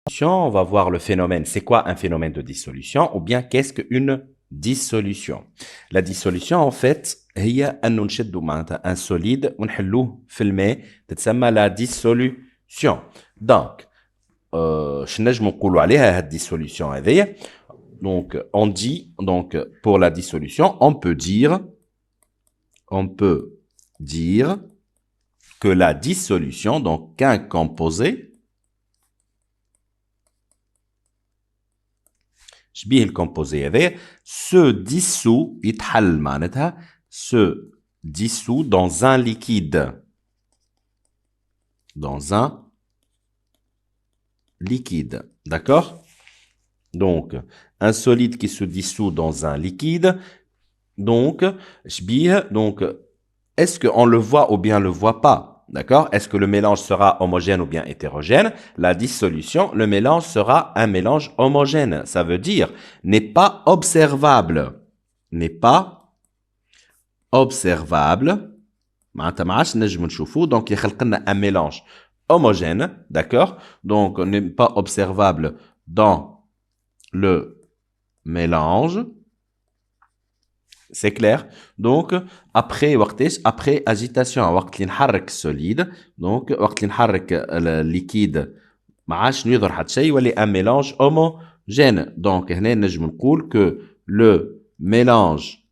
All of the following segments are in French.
On va voir le phénomène. C'est quoi un phénomène de dissolution ou bien qu'est-ce qu'une dissolution? La dissolution, en fait, هي أن نشد معناتها un solide ونحلوه في الماء تتسمى la dissolution. Donc, شنو نجمو نقولوا عليها هاد dissolution هذيا؟ Donc, on dit, donc, pour la dissolution, on peut dire que la dissolution, donc qu'un composé, شبيه الكومبوزي هذايا se dissout يتحل معناتها se dissout dans un liquide d'accord, donc un solide qui se dissout dans un liquide, donc شبيه donc est-ce qu'on le voit ou bien le voit pas? D'accord? Est-ce que le mélange sera homogène ou bien hétérogène? La dissolution, le mélange sera un mélange homogène. Ça veut dire n'est pas observable. N'est pas observable. Donc, il y a un mélange homogène. D'accord? Donc, n'est pas observable dans le mélange. C'est clair. Donc, après agitation, وقت اللي نحرك solide, donc وقت اللي نحرك liquide ما عادش يظهر حتى شيء يولي un mélange homogène. Donc, هنا نجم نقول que le mélange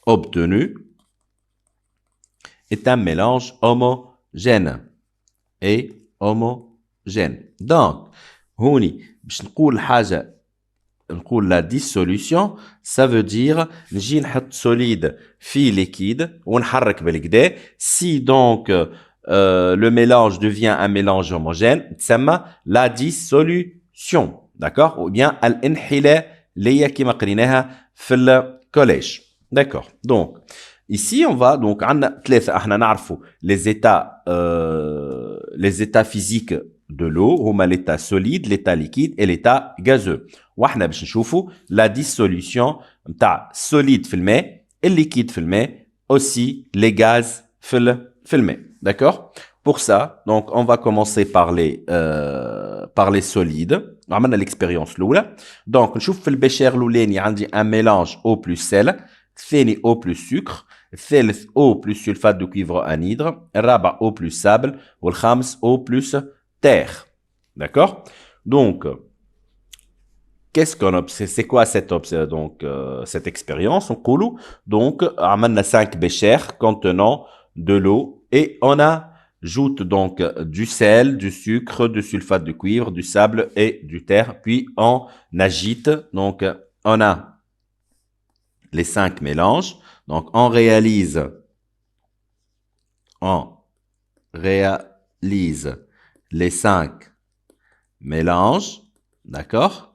obtenu est un mélange homogène. Donc, هوني باش نقول حاجة نقول la dissolution, ça veut dire نجي نحط solide في liquide ونحرك بالكدا. Si donc le mélange devient un mélange homogène, تسمى la dissolution, d'accord, ou bien الانحلاء اللي هي كيما قريناها في الكوليج. D'accord. Donc ici on va donc عندنا ثلاثة احنا نعرفوا les états physiques de l'eau هما l'état solide, l'état liquide et l'état gazeux. واحنا باش نشوفوا la dissolution نتاع solide في الماء, liquide في الماء, aussi les gaz في الماء. D'accord? Pour ça, donc on va commencer par les solides. عملنا l'expérience الأولى. Donc نشوف في البشير الأولاني عندي un mélange eau plus sel, الثاني eau plus sucre, الثالث eau plus sulfate de cuivre anhydre, الرابع eau plus sable والخامس eau plus terre. D'accord? Donc qu'est-ce qu'on observe? C'est quoi cette expérience? On coule. Donc, on a 5 béchers contenant de l'eau et on ajoute donc du sel, du sucre, du sulfate de cuivre, du sable et du terre. Puis on agite. Donc, on a les 5 mélanges. Donc, on réalise les 5 mélanges. D'accord?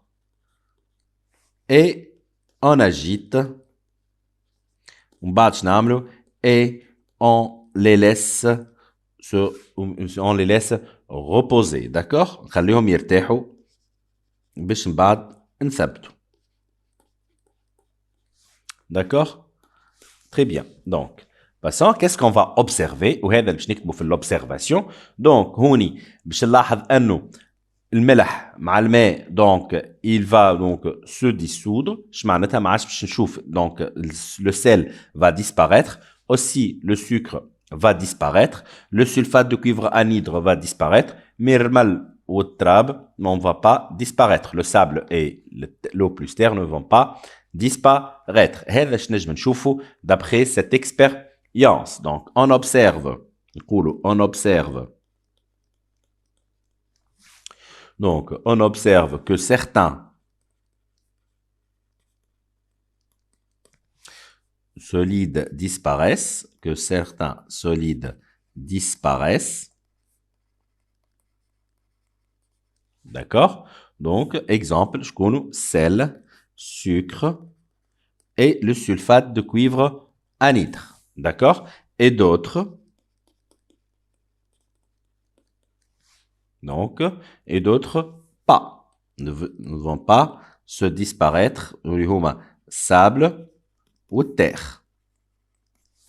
Et on agite, et on les laisse reposer. D'accord? خليهم يرتاحوا باش من بعد نثبتوا. D'accord? Très bien. Donc, passons, qu'est-ce qu'on va observer? وهذا باش نكتبوا في l'observation. Donc, هوني باش نلاحظ انه الملح مع الماء donc il va donc se dissoudre. معناتها ما عادش باش نشوف donc le sel va disparaître, aussi le sucre va disparaître, le sulfate de cuivre anhydre va disparaître, mais الرمل والتراب ne va pas disparaître. Le sable et l'eau plus terre ne vont pas disparaître. هذا اش نجم نشوفه d'après cette expérience. Donc on observe, donc, on observe que certains solides disparaissent, D'accord? Donc, exemple, je connais sel, sucre et le sulfate de cuivre anhydre. D'accord? Et d'autres. Donc, et d'autres pas, ne vont pas se disparaître, sable ou terre.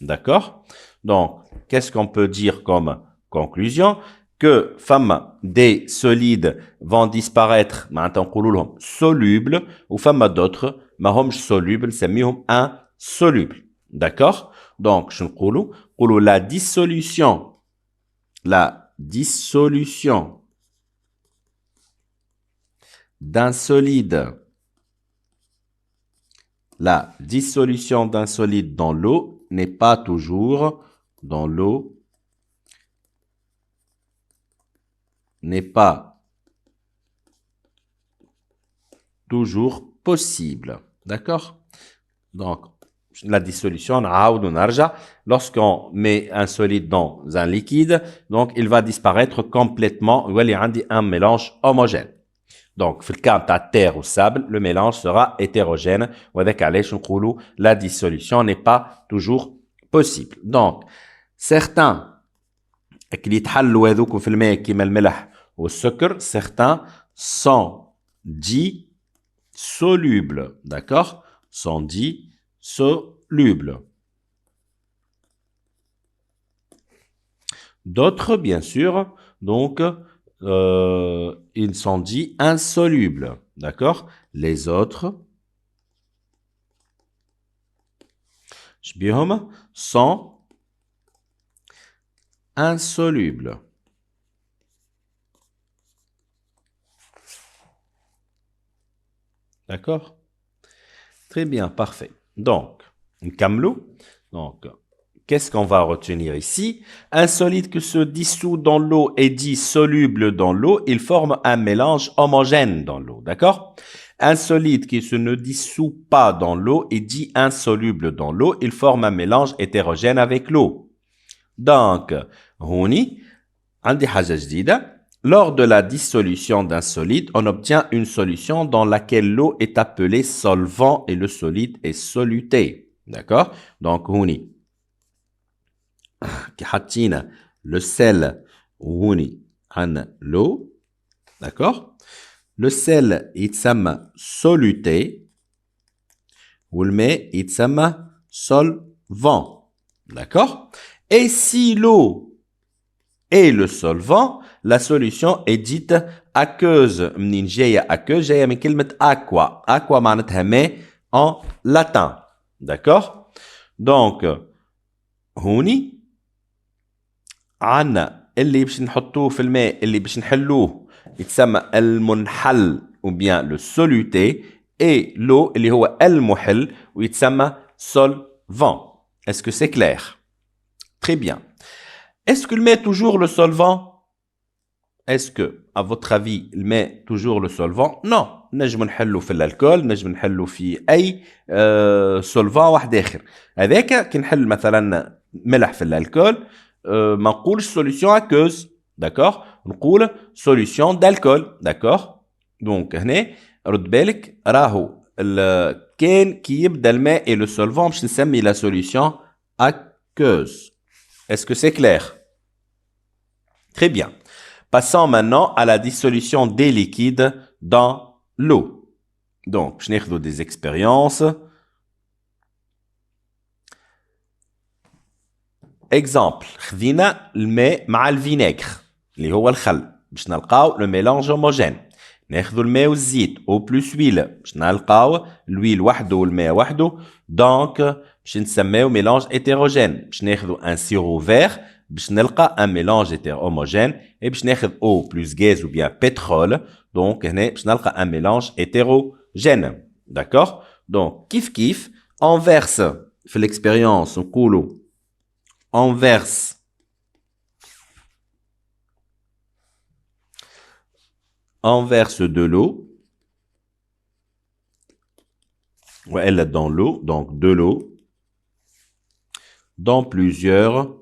D'accord? Donc, qu'est-ce qu'on peut dire comme conclusion? que femme des solides vont disparaître معناتها نقولوا لهم solubles ou femme d'autres ما همش solubles نسميهم insolubles. D'accord? Donc je نقولوا la dissolution d'un solide dans l'eau n'est pas toujours dans l'eau n'est pas toujours possible. D'accord? Donc, la dissolution, lorsqu'on met un solide dans un liquide, donc il va disparaître complètement. Il y a un mélange homogène. Donc, dans le cas de terre ou sable, le mélange sera hétérogène. La dissolution n'est pas toujours possible. Donc, certains certains sont dits solubles. D'accord? Sont dits solubles. D'autres, bien sûr, donc, ils sont dits insolubles. D'accord? Les autres sont insolubles. D'accord? Très bien, parfait. Donc, qu'est-ce qu'on va retenir ici? Un solide qui se dissout dans l'eau est dit soluble dans l'eau. Il forme un mélange homogène dans l'eau. D'accord? Un solide qui ne dissout pas dans l'eau est dit insoluble dans l'eau. Il forme un mélange hétérogène avec l'eau. Donc, هوني عندي حاجة جديدة. Lors de la dissolution d'un solide, on obtient une solution dans laquelle l'eau est appelée solvant et le solide est soluté. D'accord? Donc, هوني حاطين le sel وهوني عن l'eau. D'accord? Le sel يتسمى soluté والماء يتسمى solvant. D'accord? Et si l'eau est le solvant, la solution est dite aqueuse. منين جاية aqueuse جاية من كلمة aqua. Aqua معناتها ماء en latin. D'accord? Donc, هوني عنا اللي باش نحطوه في الماء اللي باش نحلوه يتسمى المنحل ou bien le soluté et l'eau اللي هو المحل ويتسمى solvant. Est-ce que c'est clair? Très bien. Est-ce que le met toujours le solvant? Est-ce que, à votre avis, il met toujours le solvant? Non. نجم نحلو في الالكول، نجم نحلو في اي solvant واحد اخر. هذاك كي نحل مثلا ملح في الالكول ما نقولش solution aqueuse. D'accord? نقول solution d'alcool. D'accord? Donc هنا رد بالك راهو كان كي يبدا الماء et le solvant باش نسمي la solution aqueuse. Est-ce que c'est clair? Très bien. Passons maintenant à la dissolution des liquides dans l'eau. Donc, je n'ai des expériences. Exemple. خذينا الماء مع الفينيغر اللي هو الخل باش نلقاو le mélange homogène. ناخذوا الماء والزيت او بلس ويل باش نلقاو الويل وحده والماء وحده. دونك باش نسميو mélange hétérogène. باش ناخذوا un sirop vert باش نلقى un mélange homogène et باش ناخذ eau plus gaz ou bien pétrole. Donc هنا باش نلقى un mélange hétérogène. D'accord? Donc كيف on verse في l'expérience نقولوا on verse de l'eau ou elle est dans l'eau, donc de l'eau dans plusieurs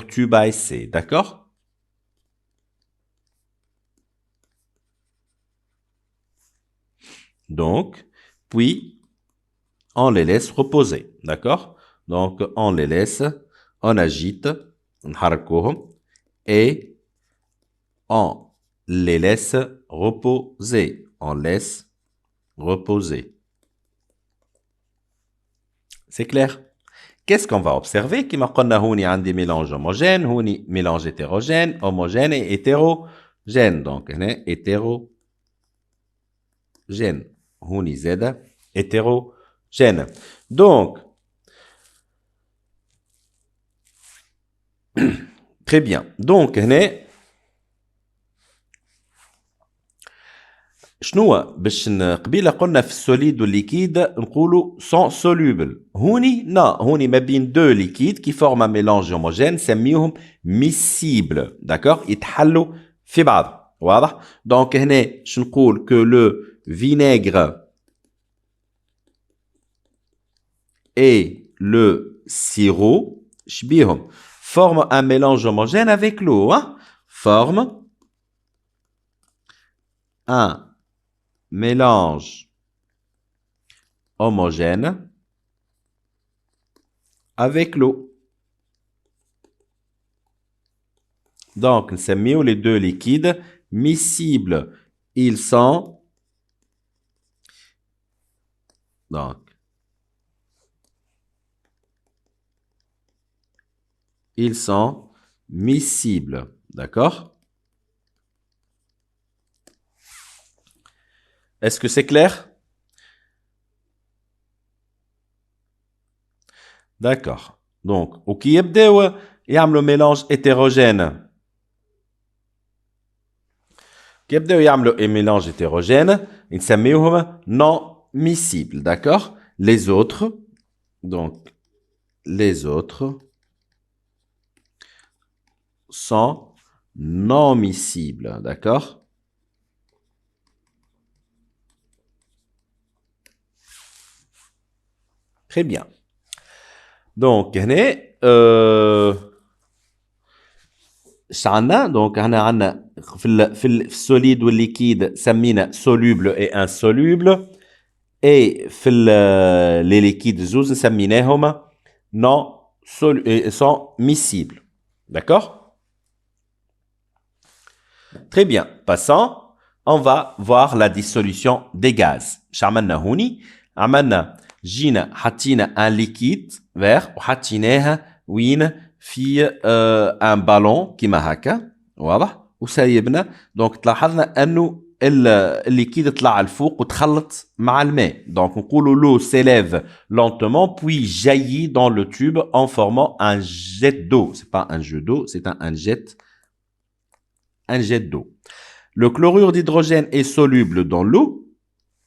tubes à essai. D'accord? Donc, puis, on les laisse reposer. D'accord? Donc, on les laisse, on agite, et on les laisse reposer. On laisse reposer. C'est clair? qu'est-ce qu'on va observer? Qui m'a قلنا هوني عندي mélange homogène, هوني mélange hétérogène, homogène et hétérogène. Donc هنا hétérogène. هوني زادة hétérogène. Donc très bien. Donc هنا شنو باش قبيله قلنا في السوليد والليكيد نقولوا سون سولوبل هوني هوني ما بين دو ليكيد كي فورم ان ميلانج هوموجين نسميهم ميسيبل داكوغ يتحلوا في بعض واضح دونك هنا شنو نقول كو لو فينيغر اي لو سيرو شبيهم forment un mélange homogène avec l'eau forme un mélange homogène avec l'eau. Donc, nous les deux liquides miscibles. Ils sont miscibles. D'accord? Est-ce que c'est clair? D'accord. Donc, au qui يبداو يعملوا mélange hétérogène. كي يبداو يعملوا mélange hétérogène, نسميوهم non miscibles. D'accord? Les autres, donc, les autres sont non miscibles. D'accord? Très bien. Donc, هنا donc هنا عندنا في السوليد والليكيد سمينا soluble et insoluble et في les liquides زوز سميناهم non sont miscibles. D'accord? Très bien. Passons, on va voir la dissolution des gaz. عملنا هوني عملنا جينا حطينا ان ليكيد فيغ وحطيناه وين في ان بالون كيما هكا واضح وسايبنا دونك تلاحظنا انه الليكيد طلع الفوق وتخلط مع الماء دونك نقولوا لو s'élève lentement puis jaillit dans le tube en formant un jet d'eau c'est pas un jet d'eau c'est un jet d'eau. Le chlorure d'hydrogène est soluble dans l'eau.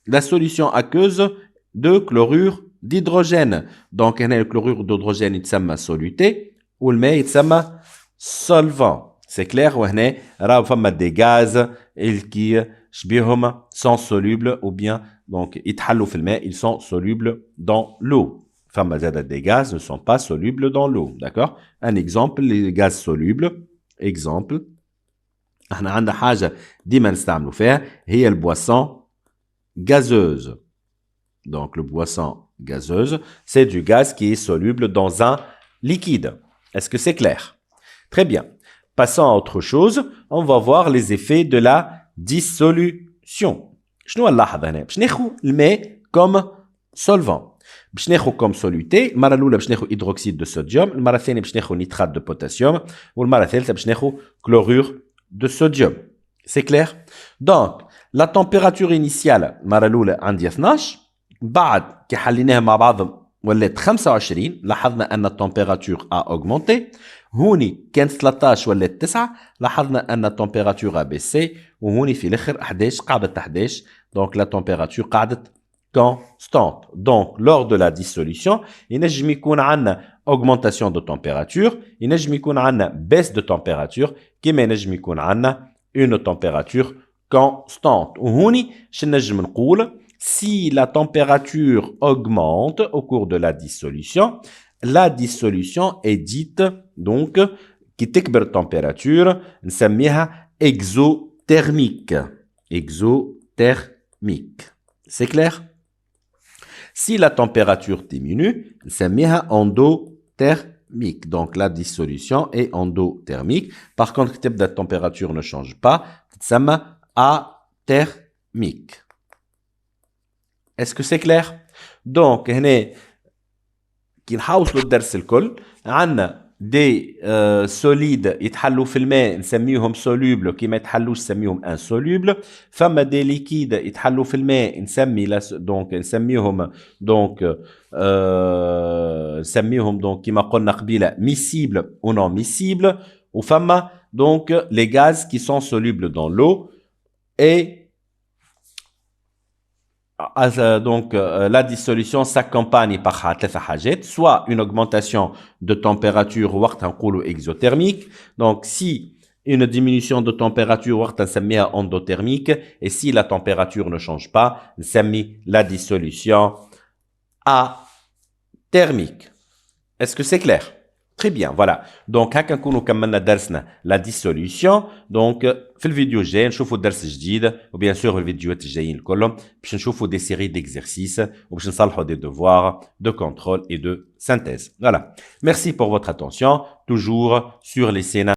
La solution aqueuse de chlorure d'hydrogène. Donc, le chlorure d'hydrogène يتسمى soluté والماء يتسمى solvant. C'est clair وهنا راهو فما des gaz qui شبيهم sont solubles ou bien donc يتحلوا في الماء ils sont solubles dans l'eau. فما زاد des gaz ne sont pas solubles dans l'eau. D'accord? Un exemple les gaz solubles. Exemple احنا عندنا حاجة ديما نستعملوا فيها هي البوisson gazeuse. Donc, le boisson gazeuse, c'est du gaz qui est soluble dans un liquide. Est-ce que c'est clair? Très bien. Passons à autre chose. On va voir les effets de la dissolution. شنو نلاحظ هنا؟ باش ناخذ الماء comme solvant. باش ناخذ comme soluté. المرة الأولى باش ناخذ hydroxyde de sodium. المرة الثانية باش ناخذ nitrate de potassium. والمرة الثالثة باش ناخذ chlorure de sodium. C'est clair? Donc, la température initiale المرة الأولى عندي 12. بعد كي حليناها مع بعض ولات 25 لاحظنا ان التمبيراتور اوغمونتي هوني كانت 13 ولات 9 لاحظنا ان التمبيراتور ابيسي وهوني في الاخر 11 قعدت 11 دونك لا تمبيراتور قعدت كونستانت دونك lors de la dissolution ينجم يكون عندنا augmentation de température ينجم يكون عندنا baisse de température كما ينجم يكون عندنا une température constante وهوني شنو نجم نقول si la température augmente au cours de la dissolution est dite donc qui تكبر température نسميها exothermique. C'est clair? Si la température diminue نسميها endothermique. Donc la dissolution est endothermique. Par contre, la température ne change pas, تسمى athermique. Est-ce que c'est clair? Donc, هنا كي نحوصلوا الدرس الكل عندنا دي سوليد يتحلوا في الماء نسميهم سولوبل كي ما يتحلوش نسميهم انسولوبل فما دي ليكيد يتحلوا في الماء نسمي دونك نسميهم دونك نسميهم دونك كما قلنا قبيله ميسيبل ou non miscible وفما donc les gaz qui sont solubles dans l'eau et donc la dissolution s'accompagne par ثلاثة حاجات soit une augmentation de température وقت نقولوا exothermique donc si une diminution de température وقت نسميها endothermique et si la température ne change pas نسمي la dissolution athermique. Est-ce que c'est clair? Très bien, voilà. Donc هكا نكونوا كملنا درسنا la dissolution. Donc في الفيديو الجاي نشوفوا درس جديد وبيان سور في الفيديوهات الجايين الكلهم باش نشوفوا des séries d'exercices وباش نصلحوا des devoirs de contrôle et de synthèse. Voilà. Merci pour votre attention. Toujours sur les scénarios.